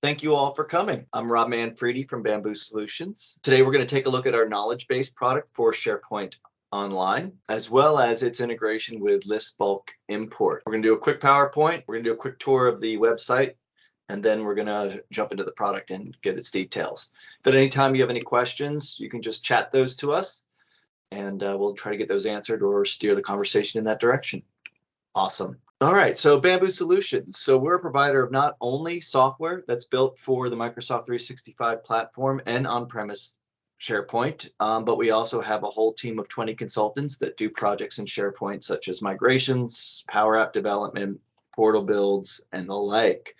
Thank you all for coming. I'm Rob Manfredi from Bamboo Solutions. Today we're going to take a look at our knowledge-based product for SharePoint Online, as well as its integration with list bulk import. We're going to do a quick PowerPoint, we're going to do a quick tour of the website, and then we're going to jump into the product and get its details. If at any time you have any questions, you can just chat those to us, and we'll try to get those answered or steer the conversation in that direction. Awesome. All right, so Bamboo Solutions. So we're a provider of not only software that's built for the Microsoft 365 platform and on-premise SharePoint, but we also have a whole team of 20 consultants that do projects in SharePoint, such as migrations, Power App development, portal builds, and the like.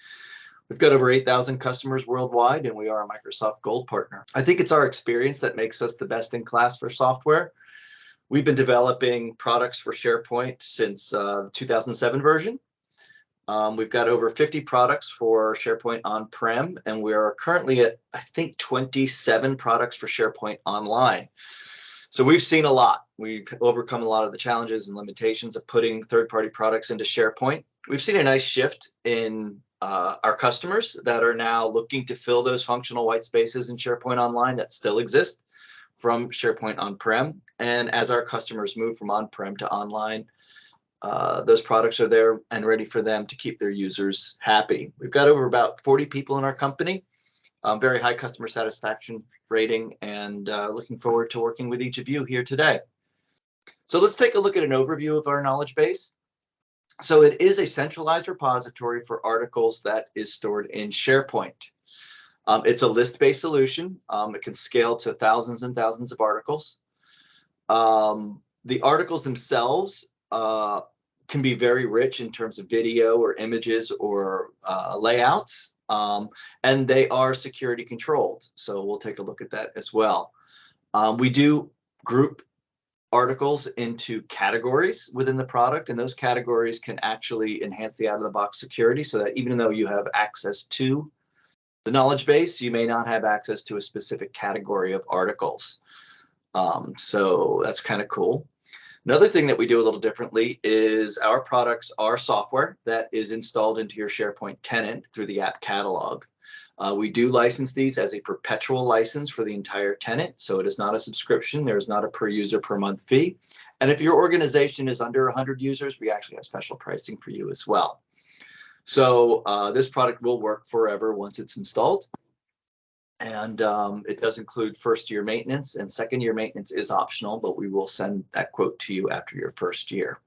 We've got over 8,000 customers worldwide, and we are a Microsoft Gold partner. I think it's our experience that makes us the best in class for software. We've been developing products for SharePoint since the 2007 version. We've got over 50 products for SharePoint on-prem, and we are currently at, I think, 27 products for SharePoint Online. So we've seen a lot. We've overcome a lot of the challenges and limitations of putting third-party products into SharePoint. We've seen a nice shift in our customers that are now looking to fill those functional white spaces in SharePoint Online that still exist from SharePoint on-prem. And as our customers move from on-prem to online, those products are there and ready for them to keep their users happy. We've got over about 40 people in our company, very high customer satisfaction rating, and looking forward to working with each of you here today. So let's take a look at an overview of our knowledge base. So it is a centralized repository for articles that is stored in SharePoint. It's a list-based solution. It can scale to thousands and thousands of articles. The articles themselves can be very rich in terms of video or images or layouts, and they are security controlled. So we'll take a look at that as well. We do group articles into categories within the product, and those categories can actually enhance the out-of-the-box security so that even though you have access to the knowledge base, you may not have access to a specific category of articles. So that's kind of cool. Another thing that we do a little differently is our products are software that is installed into your SharePoint tenant through the app catalog. We do license these as a perpetual license for the entire tenant, so it is not a subscription. There is not a per user per month fee. And if your organization is under 100 users, we actually have special pricing for you as well. So this product will work forever once it's installed. And it does include first-year maintenance, and second-year maintenance is optional, but we will send that quote to you after your first year.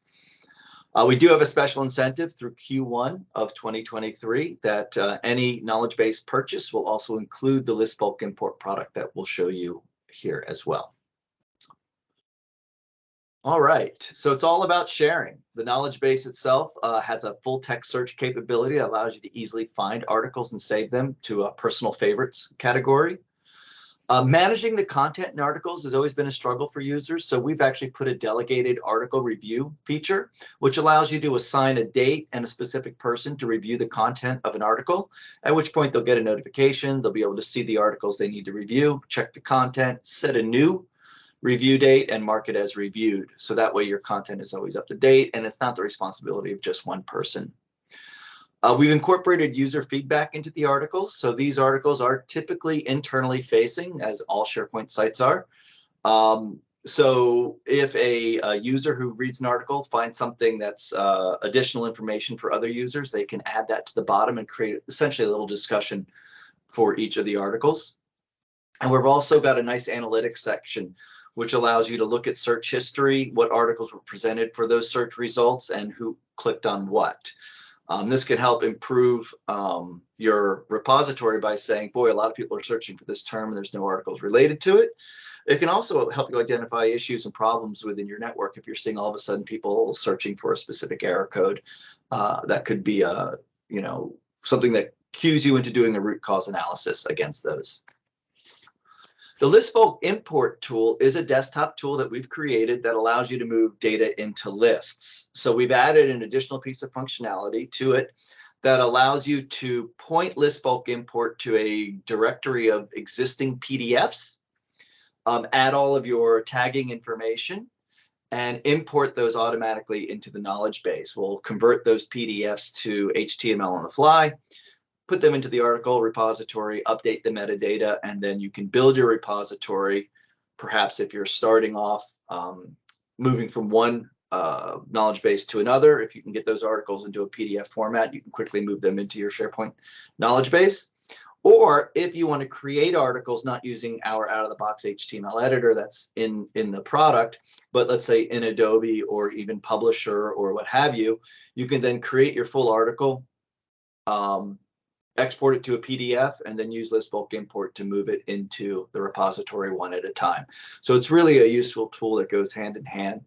We do have a special incentive through Q1 of 2023 that any knowledge-based purchase will also include the list bulk import product that we'll show you here as well. All right, so it's all about sharing. The knowledge base itself has a full text search capability that allows you to easily find articles and save them to a personal favorites category. Managing the content in articles has always been a struggle for users, so we've actually put a delegated article review feature, which allows you to assign a date and a specific person to review the content of an article, at which point they'll get a notification, they'll be able to see the articles they need to review, check the content, set a new review date, and mark it as reviewed. So that way your content is always up to date and it's not the responsibility of just one person. We've incorporated user feedback into the articles. So these articles are typically internally facing, as all SharePoint sites are. So if a user who reads an article finds something that's additional information for other users, they can add that to the bottom and create essentially a little discussion for each of the articles. And we've also got a nice analytics section, which allows you to look at search history, what articles were presented for those search results, and who clicked on what. This can help improve your repository by saying, boy, a lot of people are searching for this term and there's no articles related to it. It can also help you identify issues and problems within your network. If you're seeing all of a sudden people searching for a specific error code, that could be something that cues you into doing a root cause analysis against those. The list bulk import tool is a desktop tool that we've created that allows you to move data into lists. So we've added an additional piece of functionality to it that allows you to point list bulk import to a directory of existing PDFs, add all of your tagging information, and import those automatically into the knowledge base. We'll convert those PDFs to HTML on the fly, put them into the article repository, update the metadata, and then you can build your repository. Perhaps if you're starting off moving from one knowledge base to another, if you can get those articles into a PDF format, you can quickly move them into your SharePoint knowledge base. Or if you want to create articles not using our out-of-the-box HTML editor that's in the product, but let's say in Adobe or even Publisher or what have you, you can then create your full article, export it to a PDF, and then use list bulk import to move it into the repository one at a time. So it's really a useful tool that goes hand in hand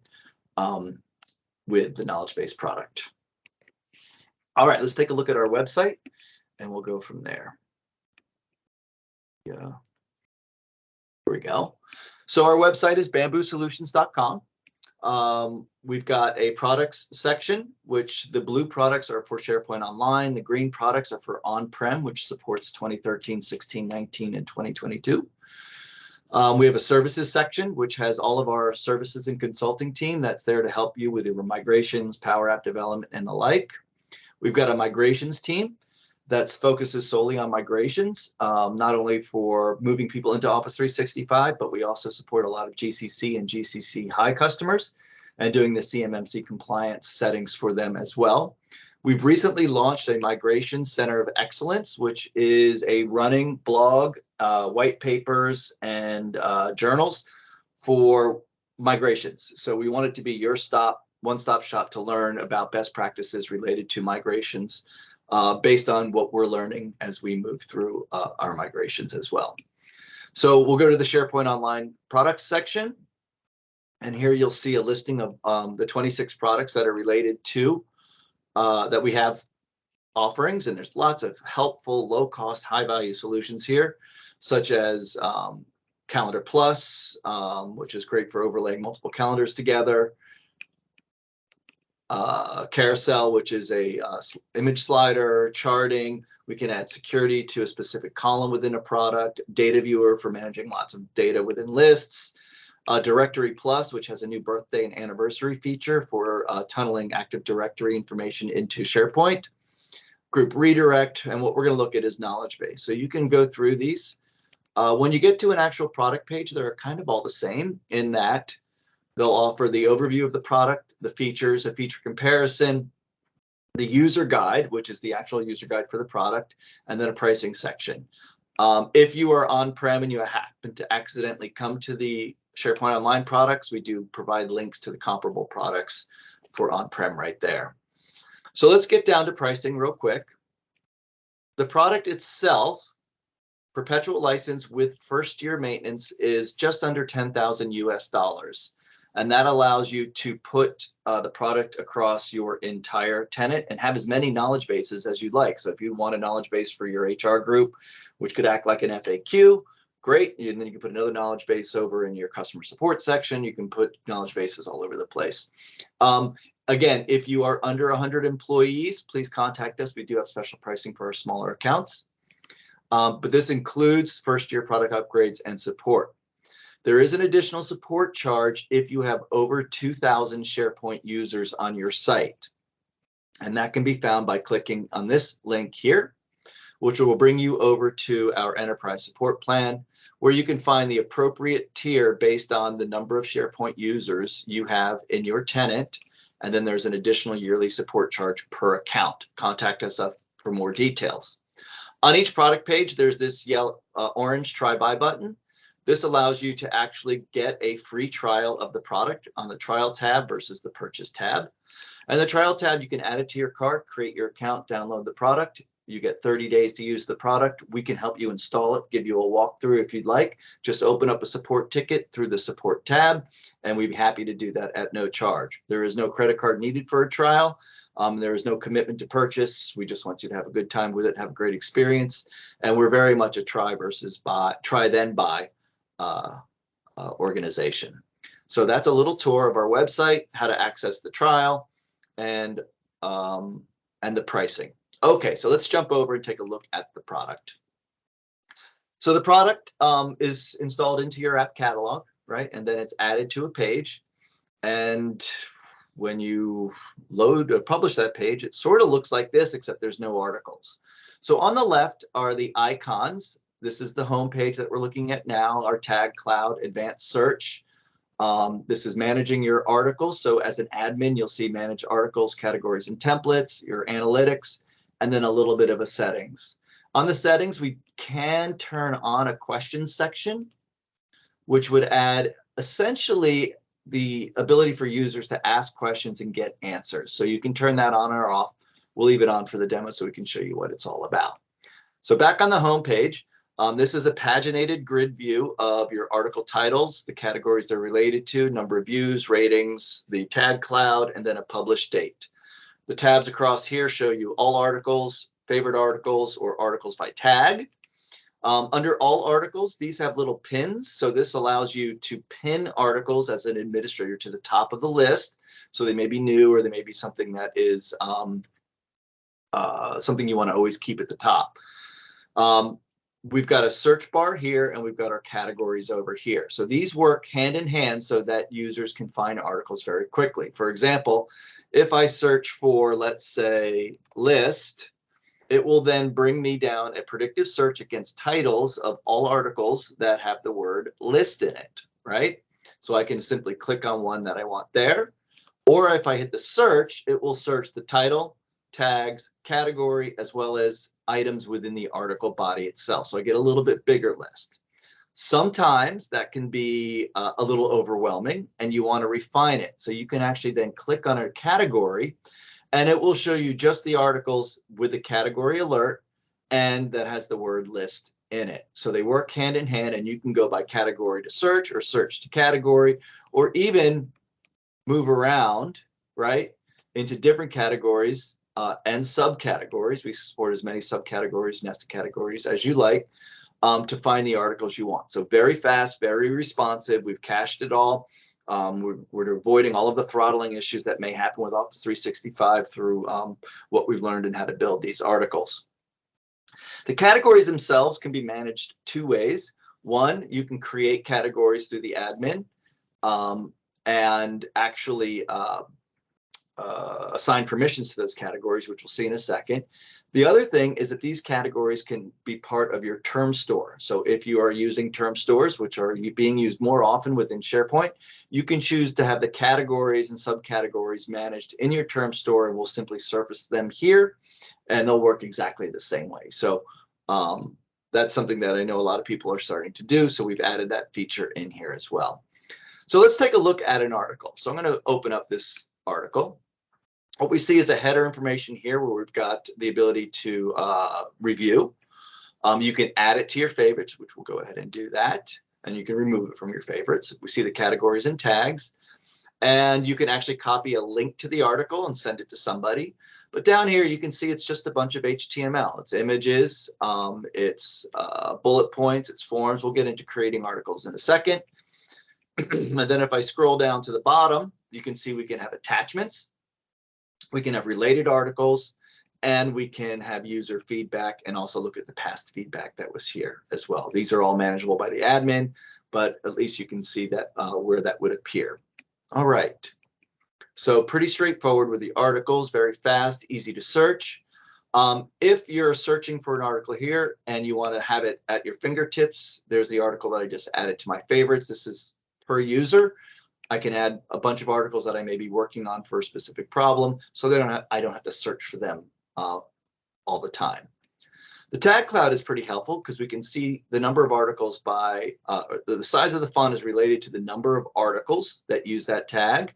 with the knowledge base product. All right, let's take a look at our website and we'll go from there. Yeah, here we go. So our website is bamboosolutions.com. We've got a products section, which the blue products are for SharePoint Online. The green products are for on-prem, which supports 2013, 16, 19, and 2022. We have a services section, which has all of our services and consulting team that's there to help you with your migrations, Power App development, and the like. We've got a migrations team that focuses solely on migrations, not only for moving people into Office 365, but we also support a lot of GCC and GCC High customers and doing the CMMC compliance settings for them as well. We've recently launched a Migration Center of Excellence, which is a running blog, white papers, and journals for migrations. So we want it to be your one-stop shop to learn about best practices related to migrations, based on what we're learning as we move through our migrations as well. So we'll go to the SharePoint Online products section. And here you'll see a listing of the 26 products that are related to, that we have offerings. And there's lots of helpful, low-cost, high-value solutions here, such as Calendar Plus, which is great for overlaying multiple calendars together. Carousel, which is a image slider, charting. We can add security to a specific column within a product. Data viewer for managing lots of data within lists. Directory Plus, which has a new birthday and anniversary feature for tunneling Active Directory information into SharePoint. Group Redirect, and what we're going to look at is knowledge base. So you can go through these. When you get to an actual product page, they're kind of all the same in that they'll offer the overview of the product, the features, a feature comparison, the user guide, which is the actual user guide for the product, and then a pricing section. If you are on-prem and you happen to accidentally come to the SharePoint Online products, we do provide links to the comparable products for on-prem right there. So let's get down to pricing real quick. The product itself, perpetual license with first-year maintenance, is just under $10,000 US. And that allows you to put the product across your entire tenant and have as many knowledge bases as you'd like. So if you want a knowledge base for your HR group, which could act like an FAQ, great. And then you can put another knowledge base over in your customer support section. You can put knowledge bases all over the place. Again, if you are under 100 employees, please contact us. We do have special pricing for our smaller accounts. But this includes first-year product upgrades and support. There is an additional support charge if you have over 2,000 SharePoint users on your site. And that can be found by clicking on this link here, which will bring you over to our enterprise support plan, where you can find the appropriate tier based on the number of SharePoint users you have in your tenant. And then there's an additional yearly support charge per account. Contact us for more details. On each product page, there's this yellow, orange try buy button. This allows you to actually get a free trial of the product on the trial tab versus the purchase tab. And the trial tab, you can add it to your cart, create your account, download the product. You get 30 days to use the product. We can help you install it, give you a walkthrough if you'd like. Just open up a support ticket through the support tab, and we'd be happy to do that at no charge. There is no credit card needed for a trial. There is no commitment to purchase. We just want you to have a good time with it, have a great experience. And we're very much a try versus buy, try then buy organization. So that's a little tour of our website, how to access the trial, and the pricing. Okay, so let's jump over and take a look at the product. So the product is installed into your app catalog, right? And then it's added to a page. And when you load or publish that page, it sort of looks like this, except there's no articles. So on the left are the icons. This is the home page that we're looking at now, our tag cloud, advanced search. This is managing your articles. So as an admin, you'll see manage articles, categories, and templates, your analytics, and then a little bit of a settings. On the settings, we can turn on a questions section, which would add essentially the ability for users to ask questions and get answers. So you can turn that on or off. We'll leave it on for the demo so we can show you what it's all about. So back on the home page, this is a paginated grid view of your article titles, the categories they're related to, number of views, ratings, the tag cloud, and then a published date. The tabs across here show you all articles, favorite articles, or articles by tag. Under all articles, these have little pins. So this allows you to pin articles as an administrator to the top of the list. So they may be new, or they may be something that is something you want to always keep at the top. We've got a search bar here, and we've got our categories over here. So these work hand in hand so that users can find articles very quickly. For example, if I search for, let's say, list, it will then bring me down a predictive search against titles of all articles that have the word list in it, right? So I can simply click on one that I want there. Or if I hit the search, it will search the title, tags, category, as well as items within the article body itself. So I get a little bit bigger list. Sometimes that can be a little overwhelming, and you want to refine it. So you can actually then click on a category, and it will show you just the articles with the category alert and that has the word list in it. So they work hand in hand, and you can go by category to search, or search to category, or even move around, right, into different categories and subcategories. We support as many subcategories, nested categories as you like to find the articles you want. So very fast, very responsive. We've cached it all. We're avoiding all of the throttling issues that may happen with Office 365 through what we've learned in how to build these articles. The categories themselves can be managed two ways. One, you can create categories through the admin and actually assign permissions to those categories, which we'll see in a second. The other thing is that these categories can be part of your term store. So if you are using term stores, which are being used more often within SharePoint, you can choose to have the categories and subcategories managed in your term store, and we'll simply surface them here, and they'll work exactly the same way. So that's something that I know a lot of people are starting to do. So we've added that feature in here as well. So let's take a look at an article. So I'm going to open up this article. What we see is a header information here where we've got the ability to review. You can add it to your favorites, which we'll go ahead and do that. And you can remove it from your favorites. We see the categories and tags. And you can actually copy a link to the article and send it to somebody. But down here, you can see it's just a bunch of HTML. It's images, it's bullet points, it's forms. We'll get into creating articles in a second. And then if I scroll down to the bottom, you can see we can have attachments. We can have related articles, and we can have user feedback and also look at the past feedback that was here as well. These are all manageable by the admin, but at least you can see that where that would appear. All right. So pretty straightforward with the articles, very fast, easy to search. If you're searching for an article here and you want to have it at your fingertips, there's the article that I just added to my favorites. This is per user. I can add a bunch of articles that I may be working on for a specific problem, so I don't have to search for them all the time. The tag cloud is pretty helpful because we can see the number of articles by the size of the font is related to the number of articles that use that tag.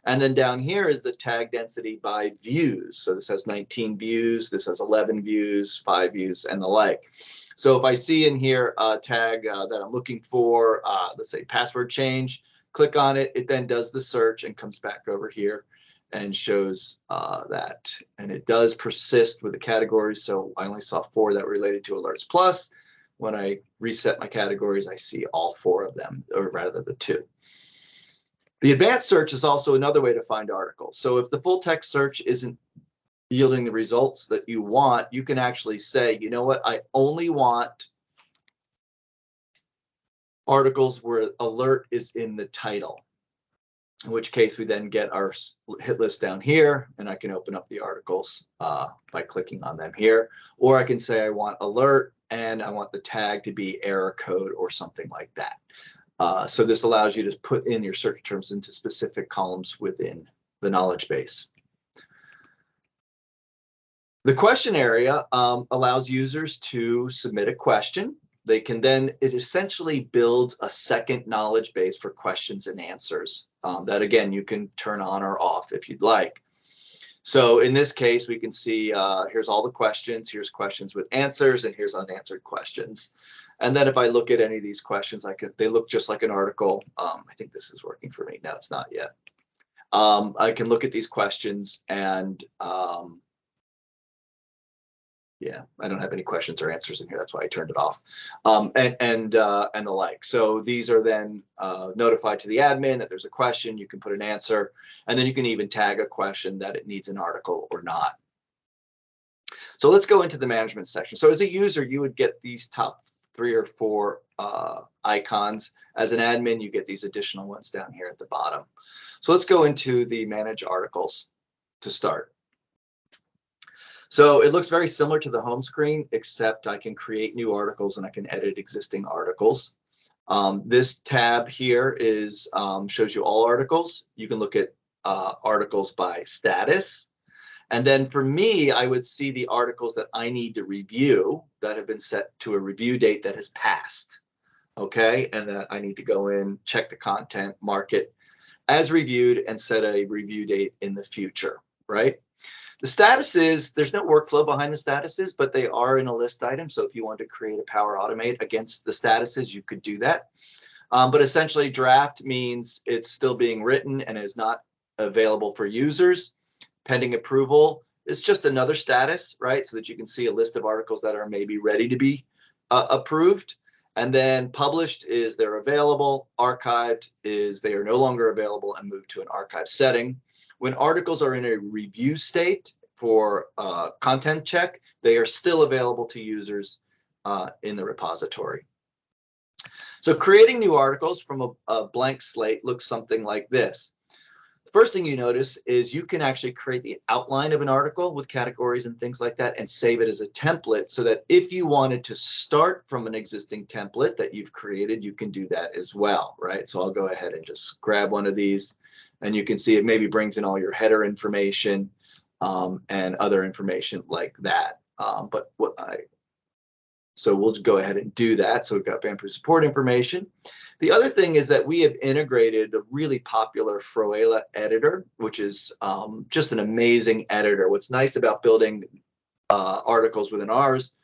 And then down here is the tag density by views. So this has 19 views, this has 11 views, 5 views, and the like. So if I see in here a tag that I'm looking for, let's say password change, click on it, it then does the search and comes back over here and shows that. And it does persist with the categories. So I only saw 4 that were related to Alerts Plus. When I reset my categories, I see all 4 of them, or rather the 2. The advanced search is also another way to find articles. So if the full text search isn't yielding the results that you want, you can actually say, you know what, I only want articles where alert is in the title. in which case we then get our hit list down here, and I can open up the articles by clicking on them here. Or I can say I want alert, and I want the tag to be error code or something like that. So this allows you to put in your search terms into specific columns within the knowledge base. The question area allows users to submit a question. They can then, it essentially builds a second knowledge base for questions and answers that, again, you can turn on or off if you'd like. So in this case, we can see here's all the questions, here's questions with answers, and here's unanswered questions. And then if I look at any of these questions, they look just like an article. I think this is working for me. No, it's not yet. I can look at these questions and yeah, I don't have any questions or answers in here. That's why I turned it off, and the like. So these are then notified to the admin that there's a question. You can put an answer, and then you can even tag a question that it needs an article or not. So let's go into the management section. So as a user, you would get these top 3 or 4 icons. As an admin, you get these additional ones down here at the bottom. So let's go into the manage articles to start. So it looks very similar to the home screen, except I can create new articles and I can edit existing articles. This tab here is shows you all articles. You can look at articles by status. And then for me, I would see the articles that I need to review that have been set to a review date that has passed. Okay, and that I need to go in, check the content, mark it as reviewed, and set a review date in the future, right? The statuses, there's no workflow behind the statuses, but they are in a list item. So if you want to create a Power Automate against the statuses, you could do that. But essentially, draft means it's still being written and is not available for users. Pending approval is just another status, right? So that you can see a list of articles that are maybe ready to be approved. And then published is they're available. Archived is they are no longer available and moved to an archive setting. When articles are in a review state for content check, they are still available to users in the repository. So creating new articles from a blank slate looks something like this. The first thing you notice is you can actually create the outline of an article with categories and things like that and save it as a template so that if you wanted to start from an existing template that you've created, you can do that as well, right? So I'll go ahead and just grab one of these. And you can see it maybe brings in all your header information and other information like that. So we'll just go ahead and do that. So we've got Bamboo support information. The other thing is that we have integrated the really popular Froela editor, which is just an amazing editor. What's nice about building articles within ours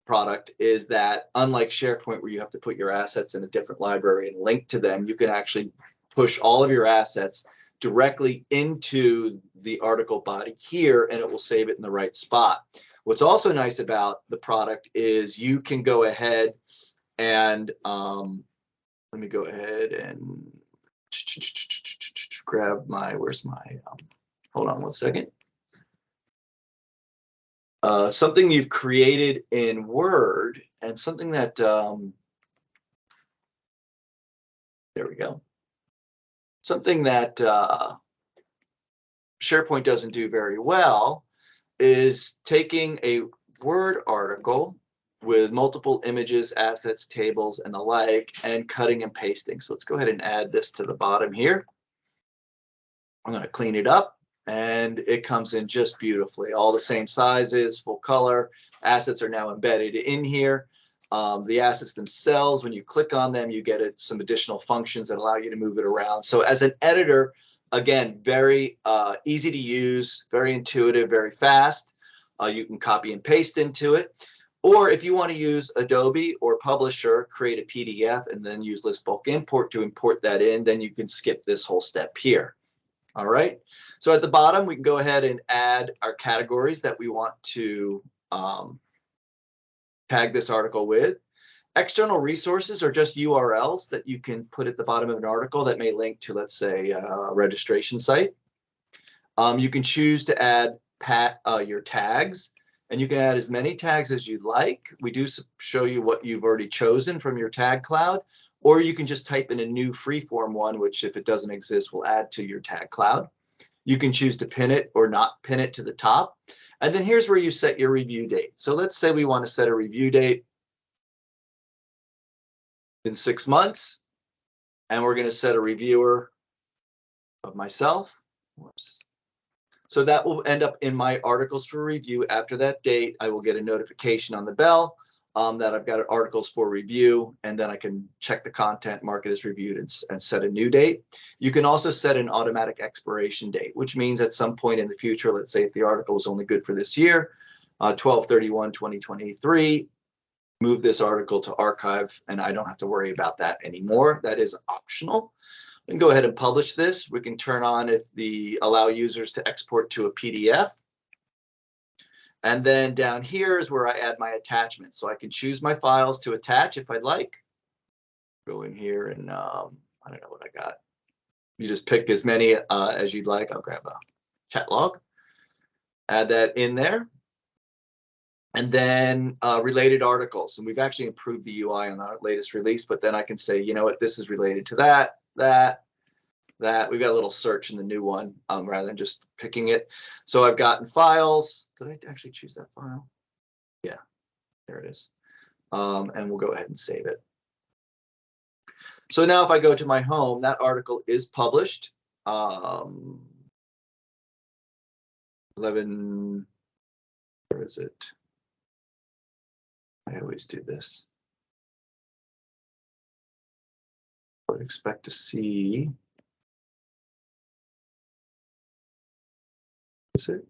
product is that unlike SharePoint, where you have to put your assets in a different library and link to them, you can actually push all of your assets directly into the article body here, and it will save it in the right spot. What's also nice about the product is you can go ahead and let me go ahead and grab my, where's my, hold on one second. Something you've created in Word and something that, there we go. Something that SharePoint doesn't do very well is taking a Word article with multiple images, assets, tables, and the like, and cutting and pasting. So let's go ahead and add this to the bottom here. I'm going to clean it up, and it comes in just beautifully. All the same sizes, full color. Assets are now embedded in here. The assets themselves, when you click on them, you get some additional functions that allow you to move it around. So as an editor, again, very easy to use, very intuitive, very fast. You can copy and paste into it. Or if you want to use Adobe or Publisher, create a PDF and then use list bulk import to import that in, then you can skip this whole step here. All right. So at the bottom, we can go ahead and add our categories that we want to tag this article with. External resources are just URLs that you can put at the bottom of an article that may link to, let's say, a registration site. You can choose to add your tags, and you can add as many tags as you'd like. We do show you what you've already chosen from your tag cloud, or you can just type in a new freeform one, which if it doesn't exist, will add to your tag cloud. You can choose to pin it or not pin it to the top. And then here's where you set your review date. So let's say we want to set a review date in 6 months, and we're going to set a reviewer of myself. Whoops. So that will end up in my articles for review. After that date, I will get a notification on the bell that I've got articles for review, and then I can check the content, mark it as reviewed, and set a new date. You can also set an automatic expiration date, which means at some point in the future, let's say if the article is only good for this year, 12/31/2023, move this article to archive, and I don't have to worry about that anymore. That is optional. We can go ahead and publish this. We can turn on allow users to export to a PDF. And then down here is where I add my attachments. So I can choose my files to attach if I'd like. Go in here and I don't know what I got. You just pick as many as you'd like. I'll grab a chat log, add that in there. And then related articles. And we've actually improved the UI on our latest release, but then I can say, you know what, this is related to that. We've got a little search in the new one rather than just picking it. So I've gotten files. Did I actually choose that file? Yeah, there it is. And we'll go ahead and save it. So now if I go to my home, that article is published. 11, where is it? I always do this. I would expect to see. Is it?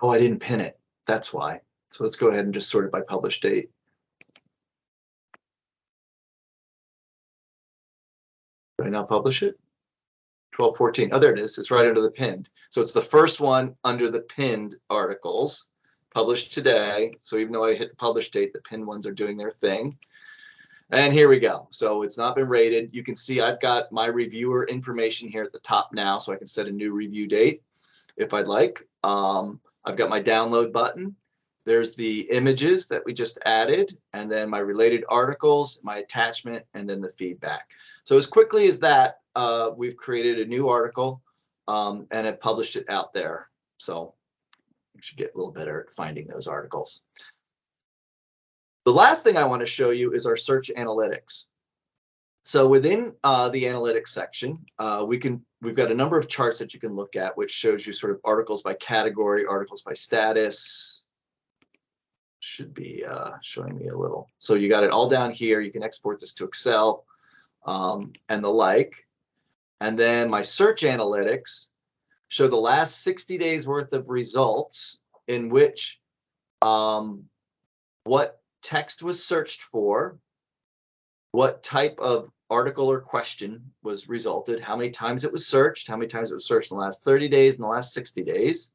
Oh, I didn't pin it. That's why. So let's go ahead and just sort it by publish date. Did I not publish it? 12/14. Oh, there it is. It's right under the pinned. So it's the first one under the pinned articles, published today. So even though I hit the publish date, the pinned ones are doing their thing. And here we go. So it's not been rated. You can see I've got my reviewer information here at the top now, so I can set a new review date if I'd like. I've got my download button. There's the images that we just added, and then my related articles, my attachment, and then the feedback. So as quickly as that, we've created a new article and have published it out there. So you should get a little better at finding those articles. The last thing I want to show you is our search analytics. So within the analytics section, we've got a number of charts that you can look at, which shows you sort of articles by category, articles by status. Should be showing me a little. So you got it all down here. You can export this to Excel and the like. And then my search analytics show the last 60 days worth of results in which what text was searched for, what type of article or question was resulted, how many times it was searched, how many times it was searched in the last 30 days and the last 60 days,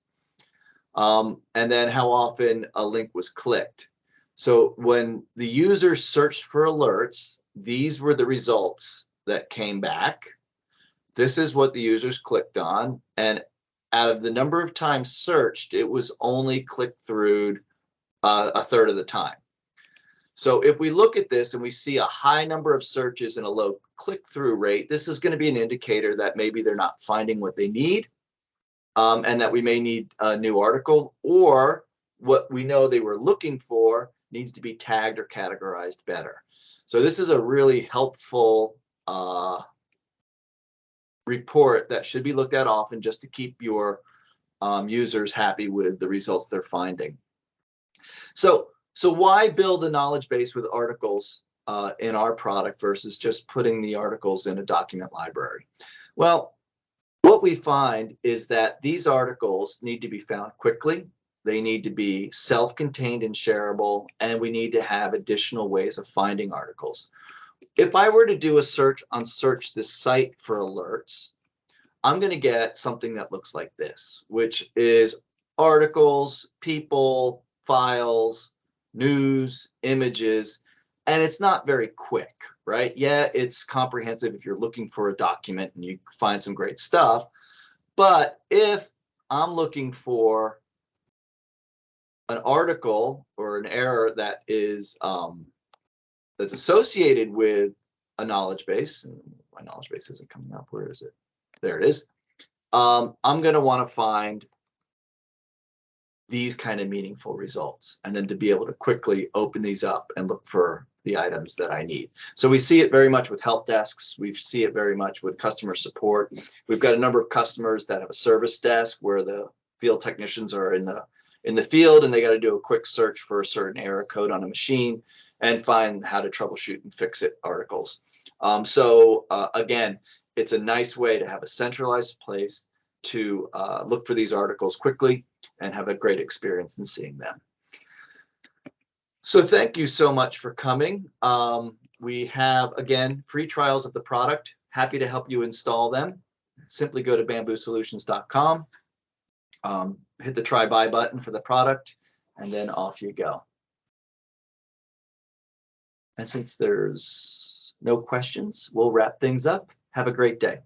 and then how often a link was clicked. So when the user searched for alerts, these were the results that came back. This is what the users clicked on, and out of the number of times searched, it was only clicked through a third of the time. So if we look at this and we see a high number of searches and a low click-through rate, this is going to be an indicator that maybe they're not finding what they need and that we may need a new article, or what we know they were looking for needs to be tagged or categorized better. So this is a really helpful report that should be looked at often just to keep your users happy with the results they're finding. So why build a knowledge base with articles in our product versus just putting the articles in a document library? Well, what we find is that these articles need to be found quickly. They need to be self-contained and shareable, and we need to have additional ways of finding articles. If I were to do a search on Search This Site for alerts, I'm going to get something that looks like this, which is articles, people, files, news, images, and it's not very quick, right? Yeah, it's comprehensive if you're looking for a document and you find some great stuff. But if I'm looking for an article or an error that is that's associated with a knowledge base, and my knowledge base isn't coming up. Where is it? There it is. I'm going to want to find these kind of meaningful results, and then to be able to quickly open these up and look for the items that I need. So we see it very much with help desks. We see it very much with customer support. We've got a number of customers that have a service desk where the field technicians are in the field, and they got to do a quick search for a certain error code on a machine and find how to troubleshoot and fix it articles. Again, it's a nice way to have a centralized place to look for these articles quickly and have a great experience in seeing them. So thank you so much for coming. We have, again, free trials of the product. Happy to help you install them. Simply go to bamboosolutions.com, hit the try buy button for the product, and then off you go. And since there's no questions, we'll wrap things up. Have a great day.